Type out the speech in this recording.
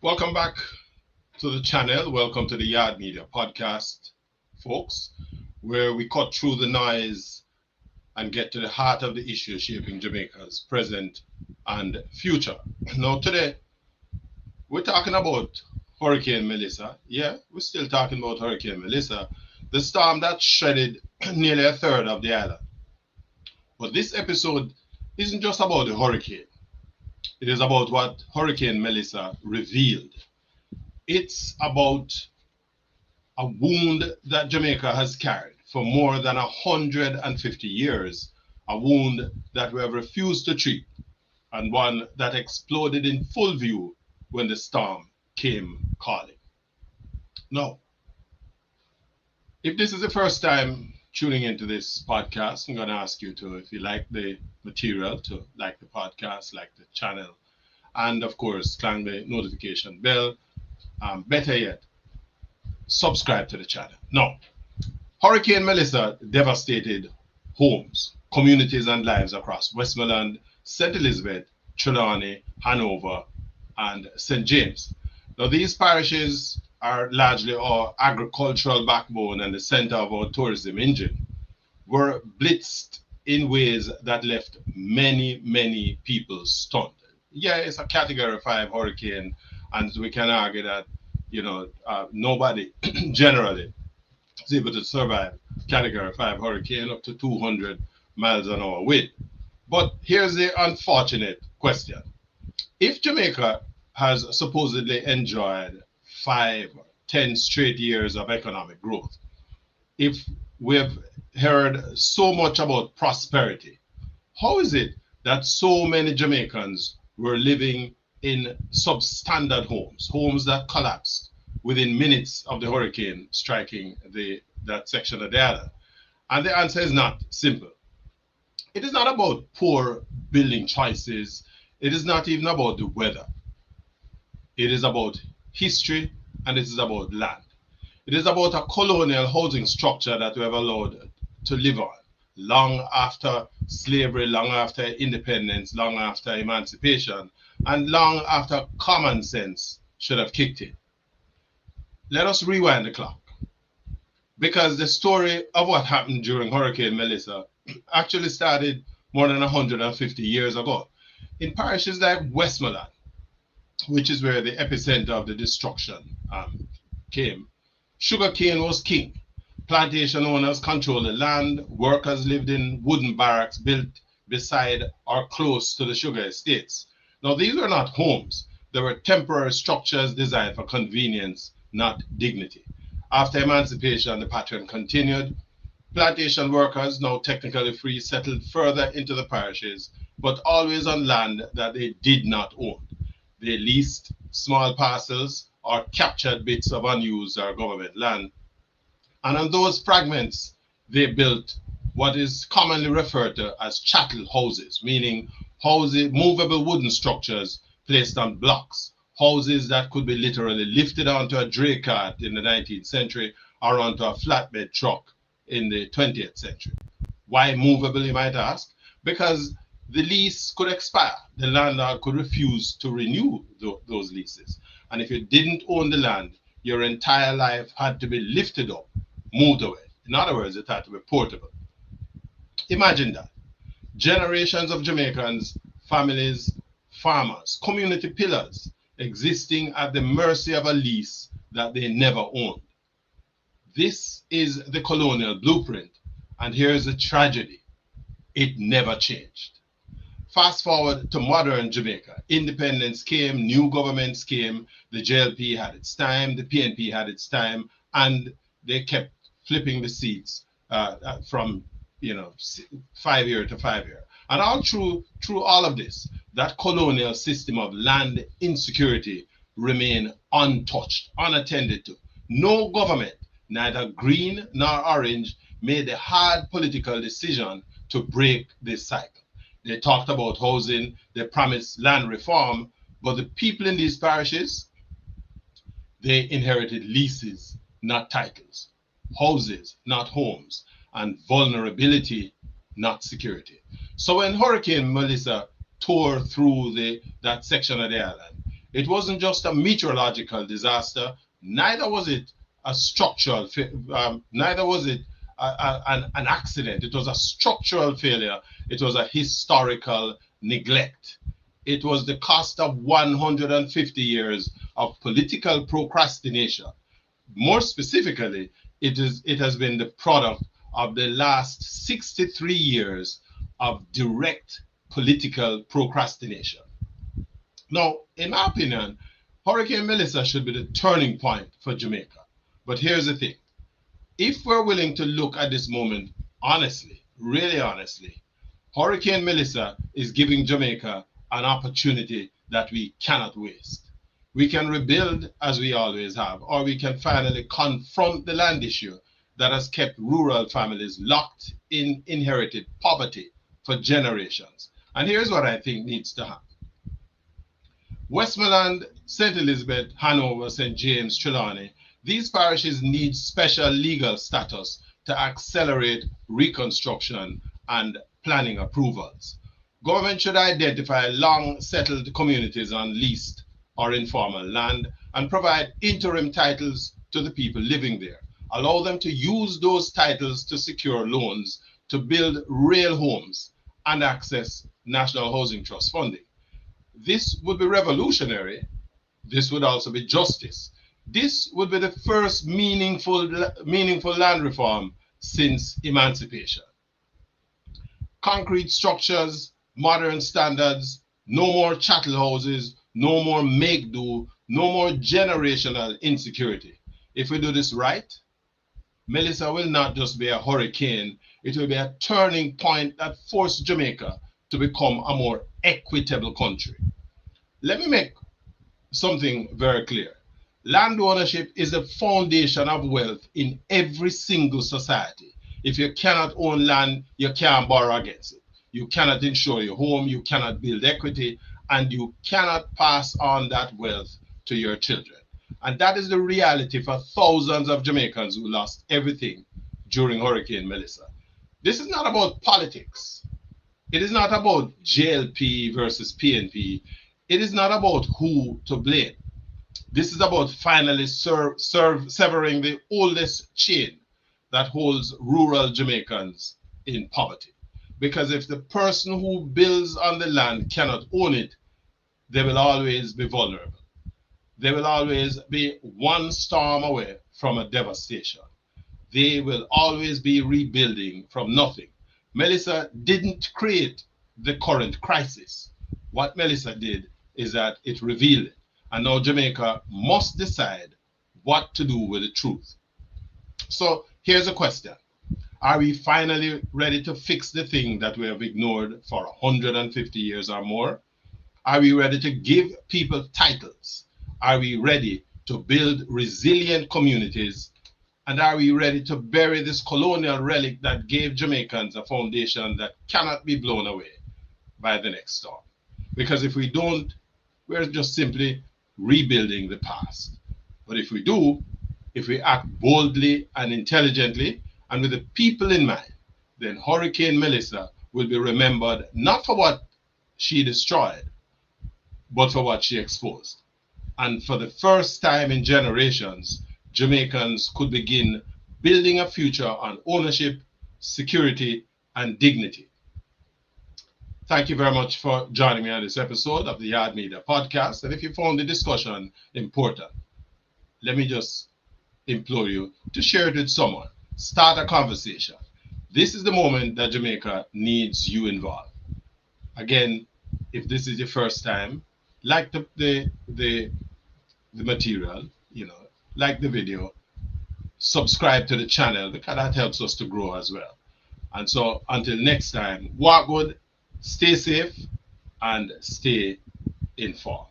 Welcome back to the channel. Welcome to the Yard Media podcast, folks, where we cut through the noise and get to the heart of the issue shaping Jamaica's present and future. Now, today, we're talking about Hurricane Melissa. Yeah, we're still talking about Hurricane Melissa, the storm that shredded nearly a third of the island. But this episode isn't just about the hurricane. It is about what Hurricane Melissa revealed. It's about a wound that Jamaica has carried for more than 150 years, a wound that we have refused to treat, and one that exploded in full view when the storm came calling. Now, if this is the first time tuning into this podcast, I'm going to ask you to, if you like the material, to like the podcast, like the channel, and of course, clang the notification bell. Better yet, subscribe to the channel. Now, Hurricane Melissa devastated homes, communities, and lives across Westmoreland, St. Elizabeth, Trelawney, Hanover, and St. James. Now, these parishes are largely our agricultural backbone and the center of our tourism engine, were blitzed in ways that left many people stunned. Yeah, it's a Category 5 hurricane, and we can argue that nobody generally is able to survive Category 5 hurricane up to 200 miles an hour wind. But here's the unfortunate question. If Jamaica has supposedly enjoyed 5 or 10 straight years of economic growth, if we've heard so much about prosperity, how is it that so many Jamaicans were living in substandard homes that collapsed within minutes of the hurricane striking that section of the island? And the answer is not simple. It is not about poor building choices. It is not even about the weather. It is about history, and it is about land. It is about a colonial housing structure that we have allowed to live on long after slavery, long after independence, long after emancipation, and long after common sense should have kicked in. Let us rewind the clock, because the story of what happened during Hurricane Melissa actually started more than 150 years ago in parishes like Westmoreland, which is where the epicenter of the destruction came. Sugarcane was king. Plantation owners controlled the land. Workers lived in wooden barracks built beside or close to the sugar estates. Now, these were not homes. They were temporary structures designed for convenience, not dignity. After emancipation, the pattern continued. Plantation workers, now technically free, settled further into the parishes, but always on land that they did not own. They leased small parcels or captured bits of unused or government land. And on those fragments, they built what is commonly referred to as chattel houses, meaning houses, movable wooden structures placed on blocks, houses that could be literally lifted onto a dray cart in the 19th century or onto a flatbed truck in the 20th century. Why movable, you might ask? Because the lease could expire. The landlord could refuse to renew those leases. And if you didn't own the land, your entire life had to be lifted up, moved away. In other words, it had to be portable. Imagine that. Generations of Jamaicans, families, farmers, community pillars existing at the mercy of a lease that they never owned. This is the colonial blueprint, and here's the tragedy. It never changed. Fast forward to modern Jamaica. Independence came, new governments came, the JLP had its time, the PNP had its time, and they kept flipping the seats from 5 year to 5 year. And all through all of this, that colonial system of land insecurity remained untouched, unattended to. No government, neither green nor orange, made the hard political decision to break this cycle. They talked about housing, they promised land reform, but the people in these parishes, they inherited leases, not titles, houses, not homes, and vulnerability, not security. So when Hurricane Melissa tore through that section of the island, It wasn't just a meteorological disaster, neither was it a structural, neither was it an accident. It was a structural failure. It was a historical neglect. It was the cost of 150 years of political procrastination. More specifically, it has been the product of the last 63 years of direct political procrastination. Now, in my opinion, Hurricane Melissa should be the turning point for Jamaica. But here's the thing. If we're willing to look at this moment honestly, really honestly, Hurricane Melissa is giving Jamaica an opportunity that we cannot waste. We can rebuild as we always have, or we can finally confront the land issue that has kept rural families locked in inherited poverty for generations. And here's what I think needs to happen. Westmoreland, St. Elizabeth, Hanover, St. James, Trelawney, these parishes need special legal status to accelerate reconstruction and planning approvals. Government should identify long settled communities on leased or informal land and provide interim titles to the people living there. Allow them to use those titles to secure loans to build real homes and access National Housing Trust funding. This would be revolutionary. This would also be justice. This would be the first meaningful land reform since emancipation. Concrete structures, modern standards, no more chattel houses, no more make-do, no more generational insecurity. If we do this right, Melissa will not just be a hurricane, it will be a turning point that forced Jamaica to become a more equitable country. Let me make something very clear. Land ownership is the foundation of wealth in every single society. If you cannot own land, you can't borrow against it. You cannot insure your home, you cannot build equity, and you cannot pass on that wealth to your children. And that is the reality for thousands of Jamaicans who lost everything during Hurricane Melissa. This is not about politics. It is not about JLP versus PNP. It is not about who to blame. This is about finally severing the oldest chain that holds rural Jamaicans in poverty. Because if the person who builds on the land cannot own it, they will always be vulnerable. They will always be one storm away from a devastation. They will always be rebuilding from nothing. Melissa didn't create the current crisis. What Melissa did is that it revealed it. And now Jamaica must decide what to do with the truth. So here's a question. Are we finally ready to fix the thing that we have ignored for 150 years or more? Are we ready to give people titles? Are we ready to build resilient communities? And are we ready to bury this colonial relic that gave Jamaicans a foundation that cannot be blown away by the next storm? Because if we don't, we're just simply rebuilding the past. But if we do, if we act boldly and intelligently and with the people in mind, then Hurricane Melissa will be remembered not for what she destroyed, but for what she exposed. And for the first time in generations, Jamaicans could begin building a future on ownership, security, and dignity. Thank you very much for joining me on this episode of the Yard Media Podcast. And if you found the discussion important, let me just implore you to share it with someone. Start a conversation. This is the moment that Jamaica needs you involved. Again, if this is your first time, like the material, like the video, subscribe to the channel because that helps us to grow as well. And so until next time, walk good, stay safe, and stay informed.